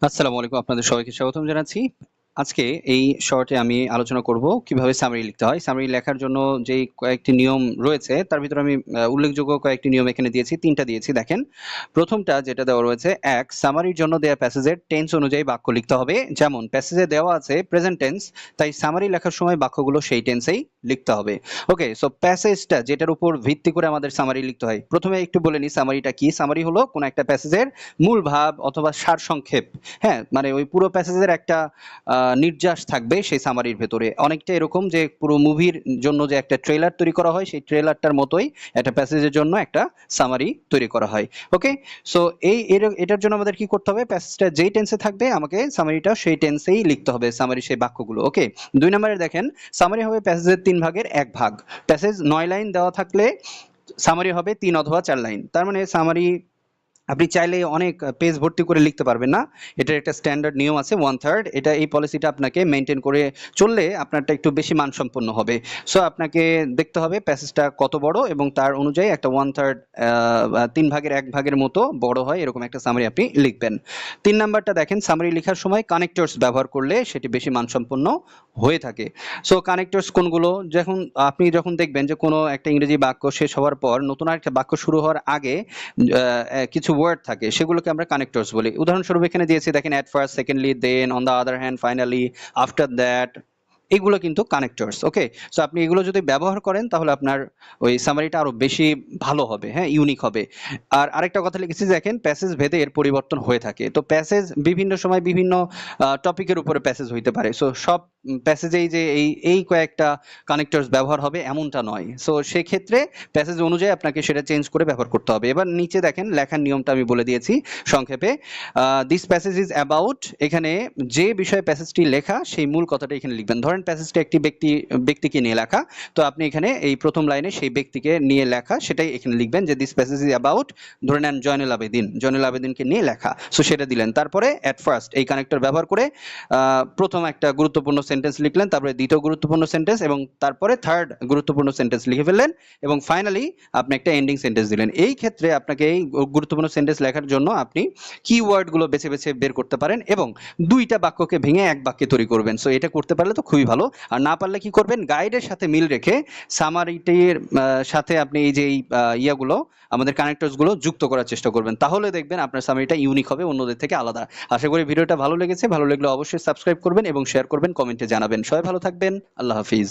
আসসালামু আলাইকুম, আপনাদের সবাইকে স্বাগতম জানাচ্ছি। আজকে এই শর্টে আমি আলোচনা করব কিভাবে সামারি লিখতে হয়। সামারি লেখার জন্য যেই কয়েকটি নিয়ম রয়েছে তার ভিতরে আমি উল্লেখযোগ্য কয়েকটি নিয়ম এখানে দিয়েছি, ৩ টা দিয়েছি দেখেন। প্রথমটা যেটা দেওয়া রয়েছে ১ সামারির জন্য দেয়া প্যাসেজের টেন্স অনুযায়ী বাক্য লিখতে হবে। যেমন প্যাসেজে দেওয়া আছে প্রেজেন্ট টেন্স, তাই সামারি লেখার সময় বাক্যগুলো সেই টেন্সেই লিখতে হবে। ওকে, সো প্যাসেজটা যেটার উপর ভিত্তি করে আমাদের সামারি লিখতে হয়। প্রথমে একটু বলে নিই সামারিটা কি। সামারি হলো কোন একটা প্যাসেজের মূল ভাব অথবা সারসংক্ষেপ। হ্যাঁ, মানে ওই পুরো প্যাসেজের একটা নির্যাস থাকবে সেই সামারির ভেতরে। অনেকটা এরকম যে পুরো মুভির জন্য যে একটা ট্রেলার তৈরি করা হয়, সেই ট্রেলারটার মতোই একটা প্যাসেজের জন্য একটা সামারি তৈরি করা হয়। ওকে, সো এটার জন্য আমাদের কি করতে হবে? প্যাসেজটা যেই টেন্সে থাকবে আমাকে সামারিটা সেই টেন্সেই লিখতে হবে, সামারি সেই বাক্যগুলো। ওকে, ২ নম্বরে দেখেন সামারি হবে প্যাসেজের ৩ ভাগের ১ ভাগ। প্যাসেজ ৯ লাইন দেওয়া থাকলে সামারি হবে ৩ অথবা ৪ লাইন। তার মানে সামারি আপনি চাইলে অনেক পেজ ভর্তি করে লিখতে পারবেন না। এটার একটা স্ট্যান্ডার্ড নিয়ম আছে 1/3। এটা এই পলিসিটা আপনাকে মেইনটেইন করে চললে আপনারটা একটু বেশি মানসম্পন্ন হবে। সো আপনাকে দেখতে হবে প্যাসেজটা কত বড় এবং তার অনুযায়ী একটা 1/3 ৩ ভাগের ১ ভাগের মতো বড় হয় এরকম একটা সামারি আপনি লিখবেন। ৩ নাম্বারটা দেখেন সামারি লেখার সময় কানেক্টরস ব্যবহার করলে সেটি বেশি মানসম্পন্ন হয়ে থাকে। সো কানেক্টরস কোনগুলো? যখন দেখবেন যে কোনো একটা ইংরেজি বাক্য শেষ হওয়ার পর নতুন আরেকটা বাক্য শুরু হওয়ার আগে কিছু ওয়ার্ড থাকে, সেগুলোকে আমরা কানেক্টরস বলি। উদাহরণস্বরূপ এখানে দিয়েছি দেখেন at first, secondly, then, on the other hand, finally, after that. এগুলো কিন্তু কানেক্টরস। ওকে, সো আপনি এগুলো যদি ব্যবহার করেন তাহলে আপনার ওই সামারিটা আরো বেশি ভালো হবে, হ্যাঁ, ইউনিক হবে। আর আরেকটা কথা লিখেছি দেখেন প্যাসেজ ভেদে এর পরিবর্তন হয়ে থাকে। তো প্যাসেজ বিভিন্ন সময় বিভিন্ন টপিকের উপরে প্যাসেজ হইতে পারে। সো সব প্যাসেজেই যে এই কয়েকটা কানেক্টরস ব্যবহার হবে এমনটা নয়। সো সেক্ষেত্রে প্যাসেজ অনুযায়ী আপনাকে সেটা চেঞ্জ করে ব্যবহার করতে হবে। এবার নিচে দেখেন লেখার নিয়মটা আমি বলে দিয়েছি সংক্ষেপে। দিস প্যাসেজ ইজ অ্যাবাউট, এখানে যে বিষয়ে প্যাসেজটি লেখা সেই মূল কথাটা এখানে লিখবেন। ধরেন প্যাসেজটা একটি ব্যক্তিকে নিয়ে লেখা, তো আপনি এখানে এই প্রথম লাইনে সেই ব্যক্তিকে নিয়ে লেখা সেটাই এখানে লিখবেন যে দিস প্যাসেজ ইজ অ্যাবাউট, ধরে নেন জয়নুল আবেদিনকে নিয়ে লেখা। সো সেটা দিলেন। তারপরে অ্যাট ফার্স্ট এই কানেক্টর ব্যবহার করে প্রথম একটা গুরুত্বপূর্ণ সেন্টেন্স লিখলেন, তারপরে দ্বিতীয় গুরুত্বপূর্ণ সেন্টেন্স এবং তারপরে থার্ড গুরুত্বপূর্ণ সেন্টেন্স লিখে ফেললেন এবং ফাইনালি আপনি একটা এন্ডিং সেন্টেন্স দিলেন। এই ক্ষেত্রে আপনাকে এই গুরুত্বপূর্ণ সেন্টেন্স লেখার জন্য আপনি কিওয়ার্ড গুলো বেছে বেছে বের করতে পারেন এবং ২টা বাক্যকে ভেঙে এক বাক্যে তৈরি করবেন। সো এটা করতে পারলে তো খুবই ভালো। আর না পারলে কি করবেন? গাইডের সাথে মিল রেখে সামারিটির সাথে আপনি এই যে ইয়াগুলো আমাদের কানেক্টরস গুলো যুক্ত করার চেষ্টা করবেন। তাহলে দেখবেন আপনার সামারিটা ইউনিক হবে, অন্যদের থেকে আলাদা। আশা করি ভিডিওটা ভালো লেগেছে। ভালো লাগলে অবশ্যই সাবস্ক্রাইব করবেন এবং শেয়ার করবেন, কমেন্টে জানাবেন। সবাই ভালো থাকবেন। আল্লাহ হাফিজ।